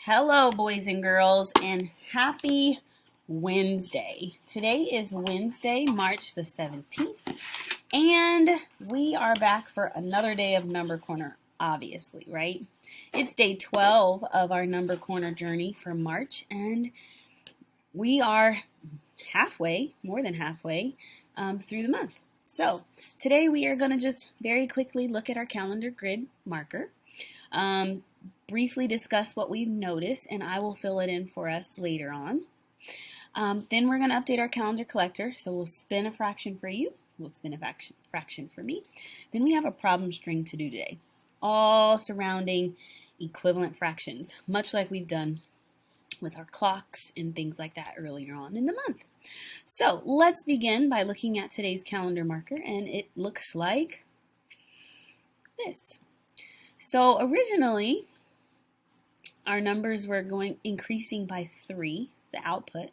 Hello, boys and girls, and happy Wednesday. Today is Wednesday, March the 17th, and we are back for another day of Number Corner, obviously, right? It's day 12 of our Number Corner journey for March, and we are halfway, more than halfway, through the month. So today we are going to just very quickly look at our calendar grid marker. Briefly discuss what we've noticed, and I will fill it in for us later on. Then we're going to update our calendar collector. So we'll spin a fraction for you. We'll spin a fraction for me. Then we have a problem string to do today, all surrounding equivalent fractions, much like we've done with our clocks and things like that earlier on in the month. So let's begin by looking at today's calendar marker, and it looks like this. So originally, our numbers were increasing by 3. The output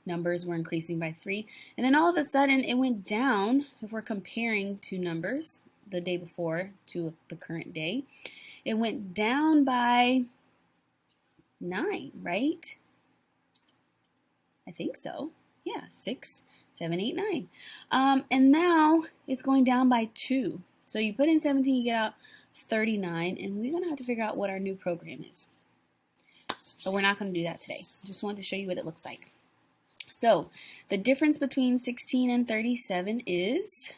numbers were increasing by 3. And then all of a sudden it went down. If we're comparing two numbers, the day before to the current day, it went down by 9, right? I think so. Yeah, 6, 7, 8, 9. And now it's going down by 2. So you put in 17, you get out 39, and we're going to have to figure out what our new program is. But we're not going to do that today. Just wanted to show you what it looks like. So the difference between 16 and 37 is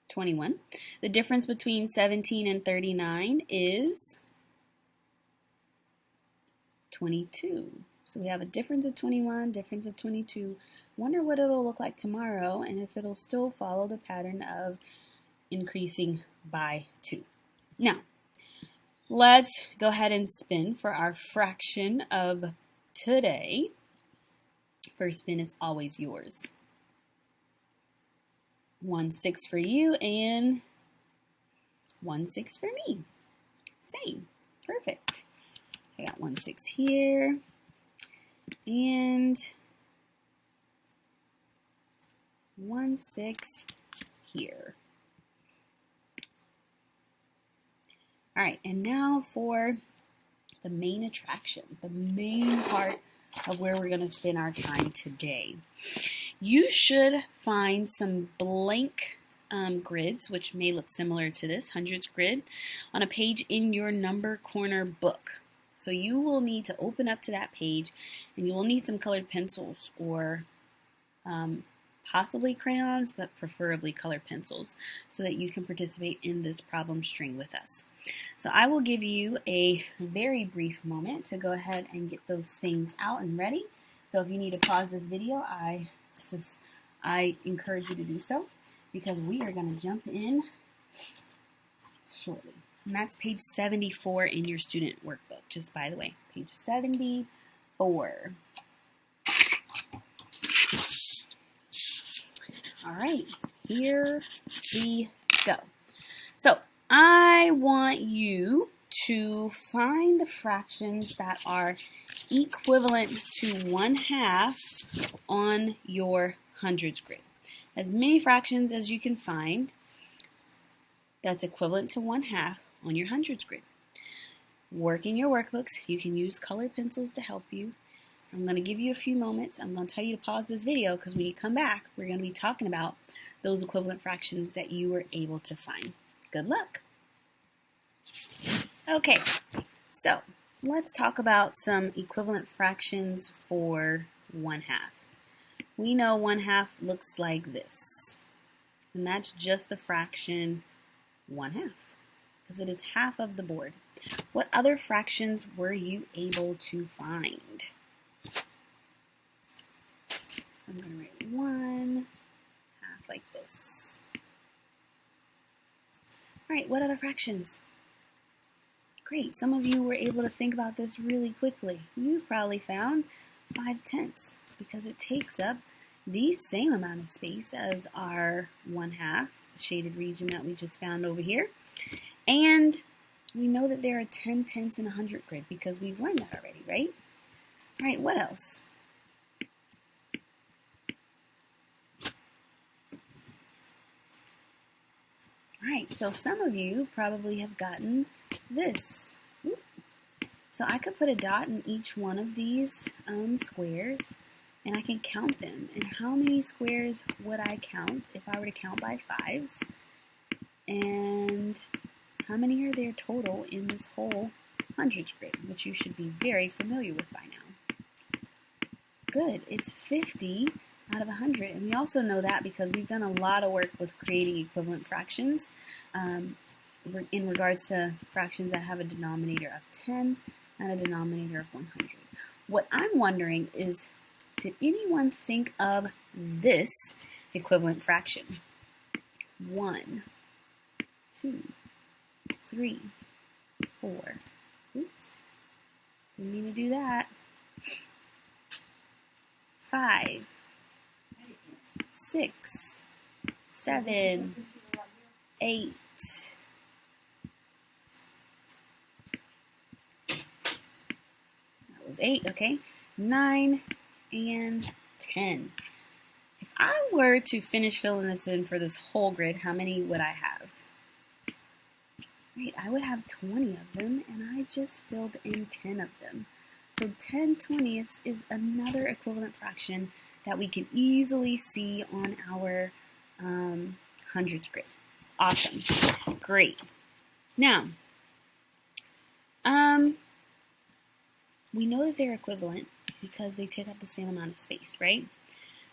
21. The difference between 17 and 39 is 22. So we have a difference of 21, difference of 22. Wonder what it'll look like tomorrow, and if it'll still follow the pattern of increasing by 2. Now, let's go ahead and spin for our fraction of today. First spin is always yours. 1/6 for you and 1/6 for me. Same. Perfect. So I got 1/6 here and 1/6 here. All right, and now for the main attraction, the main part of where we're going to spend our time today. You should find some blank grids, which may look similar to this hundreds grid, on a page in your Number Corner book. So you will need to open up to that page, and you will need some colored pencils or possibly crayons, but preferably colored pencils, so that you can participate in this problem string with us. So I will give you a very brief moment to go ahead and get those things out and ready. So if you need to pause this video, I encourage you to do so, because we are going to jump in shortly. And that's page 74 in your student workbook, just by the way, page 74. All right, here we go. So I want you to find the fractions that are equivalent to 1/2 on your hundreds grid. As many fractions as you can find that's equivalent to 1/2 on your hundreds grid. Work in your workbooks. You can use colored pencils to help you. I'm going to give you a few moments. I'm going to tell you to pause this video, because when you come back, we're going to be talking about those equivalent fractions that you were able to find. Good luck. Okay, so let's talk about some equivalent fractions for 1/2. We know 1/2 looks like this, and that's just the fraction 1/2, because it is half of the board. What other fractions were you able to find? I'm going to write 1/2 like this. All right, what other fractions? Great, some of you were able to think about this really quickly. You probably found 5/10, because it takes up the same amount of space as our 1/2, the shaded region that we just found over here. And we know that there are 10 tenths in a 100 grid, because we've learned that already, right? All right, what else? All right, so some of you probably have gotten this. So I could put a dot in each one of these squares, and I can count them. And how many squares would I count if I were to count by fives? And how many are there total in this whole hundreds grid, which you should be very familiar with by now? Good, it's 50 out of 100, and we also know that because we've done a lot of work with creating equivalent fractions in regards to fractions that have a denominator of 10 and a denominator of 100. What I'm wondering is, did anyone think of this equivalent fraction? 1, 2, 3, 4. Oops, didn't mean to do that. 5, 6, 7, 8. That was 8, okay. 9 and 10. If I were to finish filling this in for this whole grid, how many would I have? Right, I would have 20 of them, and I just filled in 10 of them. So 10/20 is another equivalent fraction that we can easily see on our hundreds grid. Awesome. Great. Now, we know that they're equivalent because they take up the same amount of space, right?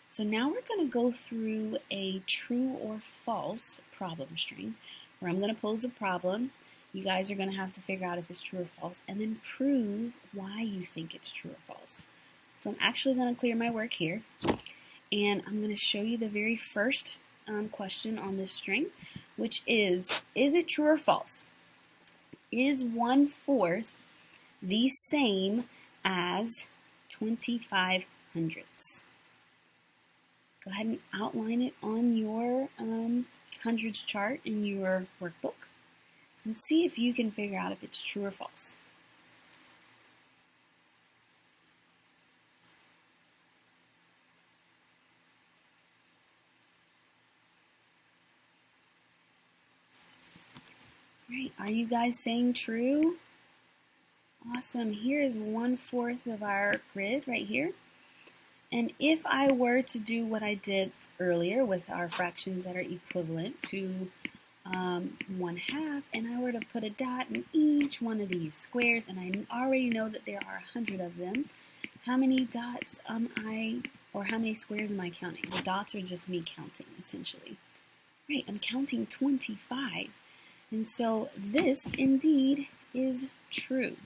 So now we're going to go through a true or false problem string where I'm going to pose a problem. You guys are going to have to figure out if it's true or false and then prove why you think it's true or false. So I'm actually going to clear my work here, and I'm going to show you the very first question on this string, which is it true or false? Is 1/4 the same as 25 hundredths? Go ahead and outline it on your hundreds chart in your workbook and see if you can figure out if it's true or false. Right, are you guys saying true? Awesome, here is 1/4 of our grid right here. And if I were to do what I did earlier with our fractions that are equivalent to 1/2, and I were to put a dot in each one of these squares, and I already know that there are 100 of them, how many dots how many squares am I counting? The dots are just me counting, essentially. Right, I'm counting 25. And so this indeed is true.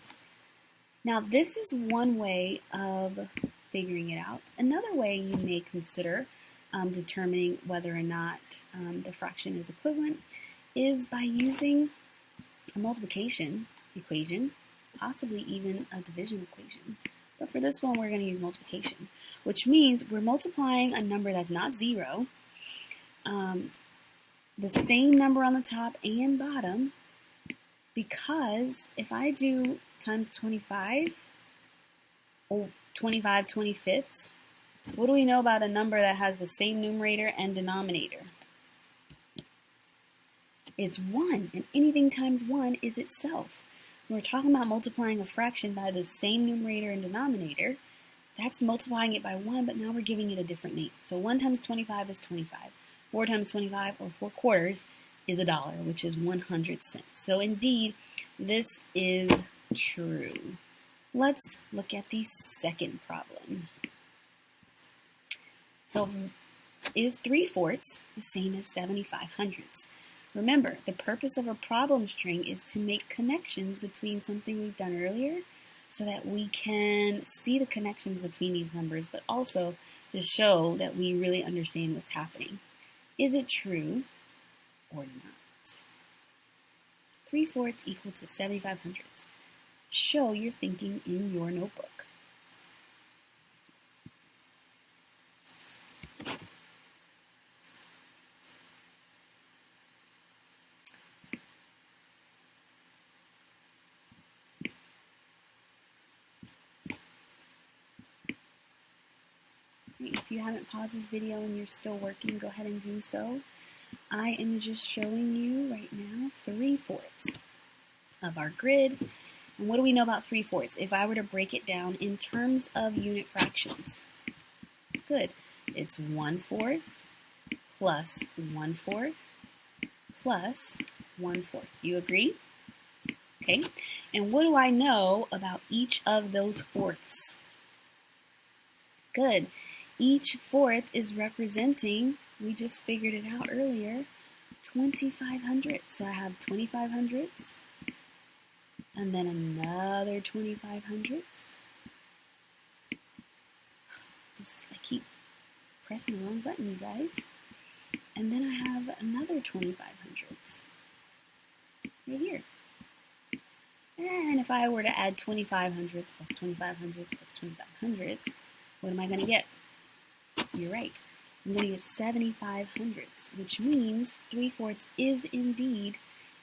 Now this is one way of figuring it out. Another way you may consider determining whether or not the fraction is equivalent is by using a multiplication equation, possibly even a division equation. But for this one, we're going to use multiplication, which means we're multiplying a number that's not 0, the same number on the top and bottom, because if I do times 25, or 25 25ths, what do we know about a number that has the same numerator and denominator? It's 1, and anything times 1 is itself. When we're talking about multiplying a fraction by the same numerator and denominator, that's multiplying it by 1, but now we're giving it a different name. So 1 times 25 is 25. 4 times 25, or 4/4, is $1, which is 100 cents. So indeed, this is true. Let's look at the second problem. So is 3/4 the same as 75 hundredths? Remember, the purpose of a problem string is to make connections between something we've done earlier so that we can see the connections between these numbers, but also to show that we really understand what's happening. Is it true or not? 3/4 equal to 75 hundredths. Show your thinking in your notebook. If you haven't paused this video and you're still working, go ahead and do so. I am just showing you right now 3/4 of our grid. And what do we know about 3/4? If I were to break it down in terms of unit fractions, good. It's 1/4 plus 1/4 plus 1/4. Do you agree? Okay. And what do I know about each of those fourths? Good. Each fourth is representing, we just figured it out earlier, 2,500. So I have 2,500, and then another 2,500. I keep pressing the wrong button, you guys. And then I have another 2,500 right here. And if I were to add 2,500 plus 2,500 plus 2,500, what am I going to get? You're right. I'm going to get 7,500, which means 3/4 is indeed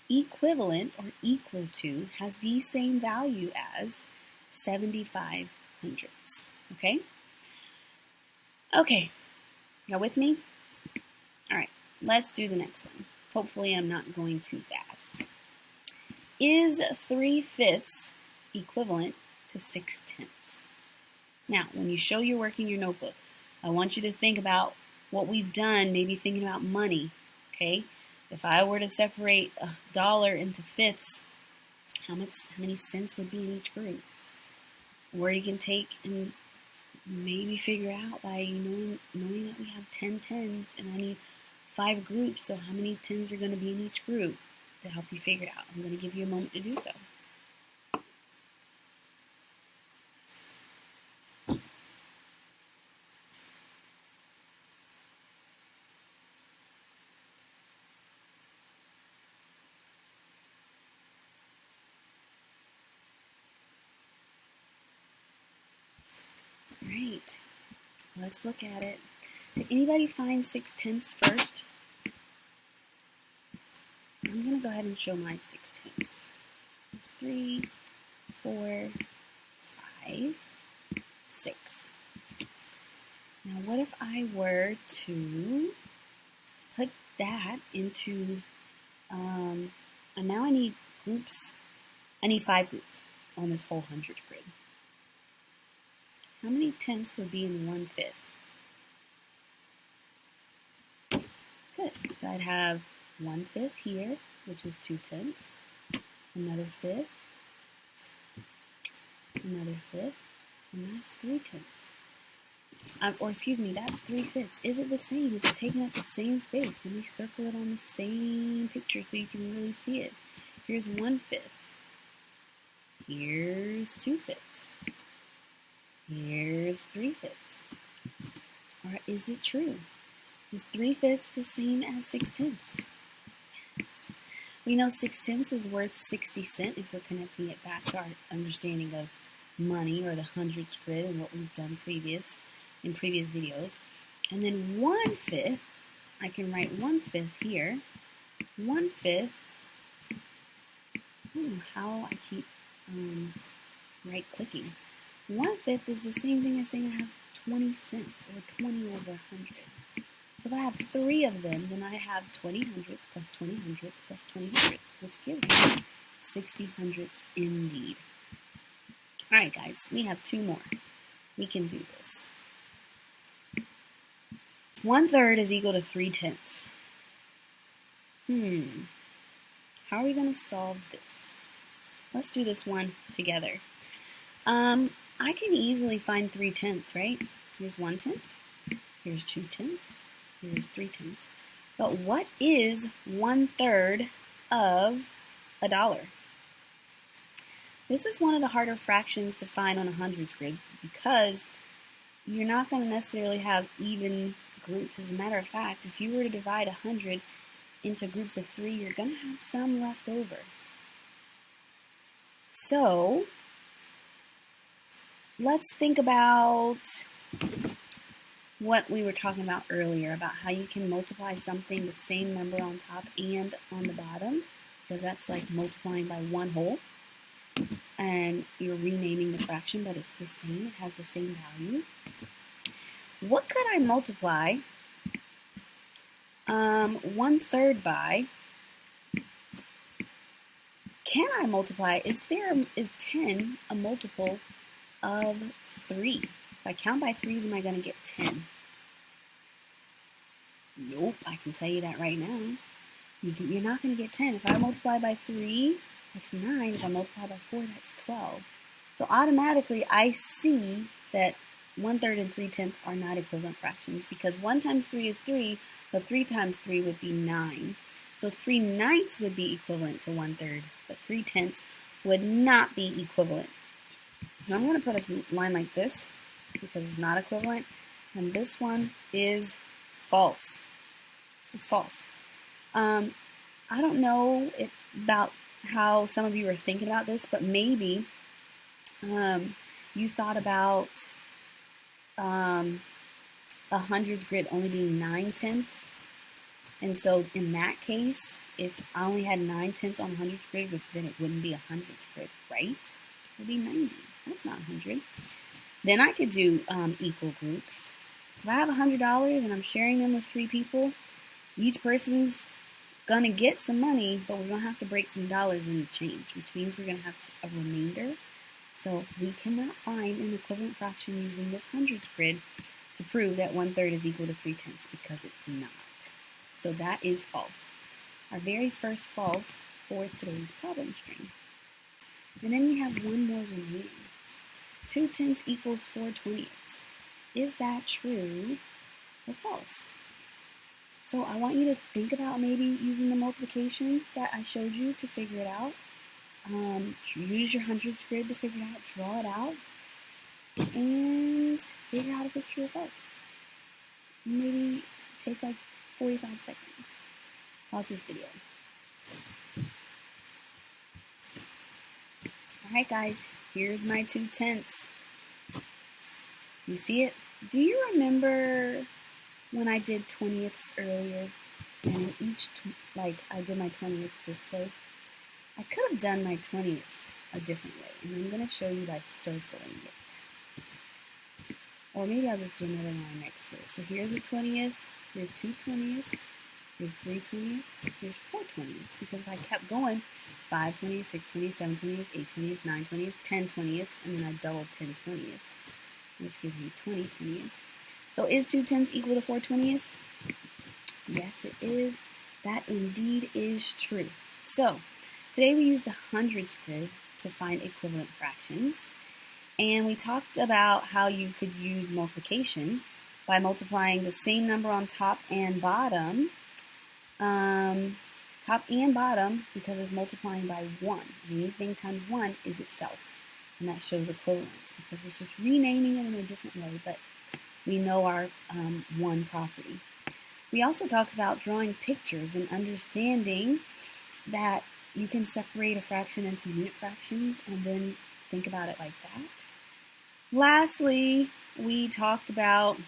equivalent or equal to, has the same value as 7,500. Okay? Okay. Y'all with me? All right. Let's do the next one. Hopefully I'm not going too fast. Is 3/5 equivalent to 6/10? Now, when you show your work in your notebook, I want you to think about what we've done, maybe thinking about money, okay? If I were to separate $1 into fifths, how many cents would be in each group? Or you can take and maybe figure out by knowing that we have 10 tens and I need 5 groups, so how many tens are going to be in each group to help you figure it out. I'm going to give you a moment to do so. All right, let's look at it. Did anybody find 6/10 first? I'm going to go ahead and show my 6/10. 3, 4, 5, 6. Now what if I were to put that into, and now I need groups, I need 5 groups on this whole 100 grid. How many tenths would be in 1/5? Good, so I'd have 1/5 here, which is 2 tenths, another fifth, another fifth, and that's 3 tenths. Or excuse me, that's 3/5. Is it the same? Is it taking up the same space? Let me circle it on the same picture so you can really see it. Here's 1/5. Here's 2/5. Here's 3/5. Or is it true? Is 3/5 the same as 6/10? Yes. We know 6/10 is worth 60 cents if we're connecting it back to our understanding of money or the hundreds grid and what we've done in previous videos. And then 1/5, I can write 1/5 here. 1/5, how I keep right clicking. 1/5 is the same thing as saying I have 20 cents or 20 over 100. So if I have 3 of them, then I have 20 hundredths plus 20 hundredths plus 20 hundredths, which gives me 60 hundredths indeed. All right, guys, we have 2 more. We can do this. 1/3 is equal to 3/10. How are we going to solve this? Let's do this one together. I can easily find 3/10, right? Here's 1/10, here's 2/10, here's 3/10. But what is 1/3 of $1? This is one of the harder fractions to find on a hundreds grid because you're not going to necessarily have even groups. As a matter of fact, if you were to divide 100 into groups of 3, you're going to have some left over. So let's think about what we were talking about earlier, about how you can multiply something, the same number on top and on the bottom, because that's like multiplying by one whole. And you're renaming the fraction, but it's the same, it has the same value. What could I multiply 1/3 by can I multiply? Is 10 a multiple of 3? If I count by 3s, am I going to get 10? Nope, I can tell you that right now. You're not going to get 10. If I multiply by 3, that's 9. If I multiply by 4, that's 12. So automatically, I see that 1/3 and 3/10 are not equivalent fractions because 1 times 3 is 3, but 3 times 3 would be 9. So 3/9 would be equivalent to 1/3, but 3/10 would not be equivalent. So I'm going to put a line like this because it's not equivalent, and this one is false. It's false. I don't know about how some of you are thinking about this, but maybe you thought about a hundreds grid only being 9/10. And so in that case, if I only had 9/10 on a hundreds grid, which then it wouldn't be a hundreds grid, right? It would be 90. That's not 100. Then I could do equal groups. If I have $100 and I'm sharing them with 3 people, each person's gonna get some money, but we're gonna have to break some dollars into change, which means we're gonna have a remainder. So we cannot find an equivalent fraction using this hundreds grid to prove that 1/3 is equal to 3/10 because it's not. So that is false. Our very first false for today's problem string. And then we have one more remaining. 2/10 equals 4/20. Is that true or false? So I want you to think about maybe using the multiplication that I showed you to figure it out. Use your hundreds grid to figure it out, draw it out, and figure out if it's true or false. Maybe take like 45 seconds. Pause this video. Alright guys, here's my 2/10. You see it? Do you remember when I did 20ths earlier? And in each, I did my 20ths this way. I could have done my 20ths a different way, and I'm going to show you by circling it. Or maybe I'll just do another line next to it. So here's a 20th, here's 2 20ths, here's 3 20ths, here's 4 20ths. Because if I kept going, 5 20ths, 6 20ths, 7 20ths, 8 20ths, 9 20ths, 10 20ths, and then I doubled 10 20ths, which gives me 20 20ths. So is 2/10 equal to 4/20? Yes, it is. That indeed is true. So today we used the hundreds grid to find equivalent fractions. And we talked about how you could use multiplication by multiplying the same number on top and bottom. Top and bottom because it's multiplying by 1. Anything times 1 is itself. And that shows equivalence because it's just renaming it in a different way, but we know our 1 property. We also talked about drawing pictures and understanding that you can separate a fraction into unit fractions and then think about it like that. Lastly, we talked about,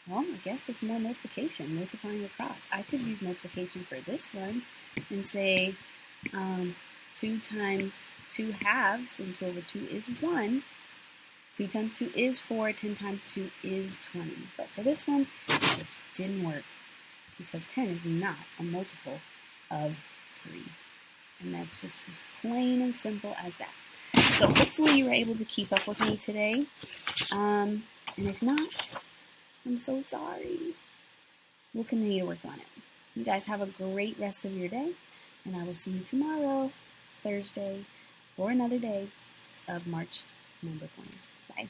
well, I guess just more multiplication, multiplying across. I could use multiplication for this one and say 2 times 2 halves, and 2 over 2 is 1. 2 times 2 is 4, 10 times 2 is 20. But for this one, it just didn't work because 10 is not a multiple of 3. And that's just as plain and simple as that. So hopefully you were able to keep up with me today. And if not, I'm so sorry. We'll continue to work on it. You guys have a great rest of your day, and I will see you tomorrow, Thursday, for another day of March number 20. Bye.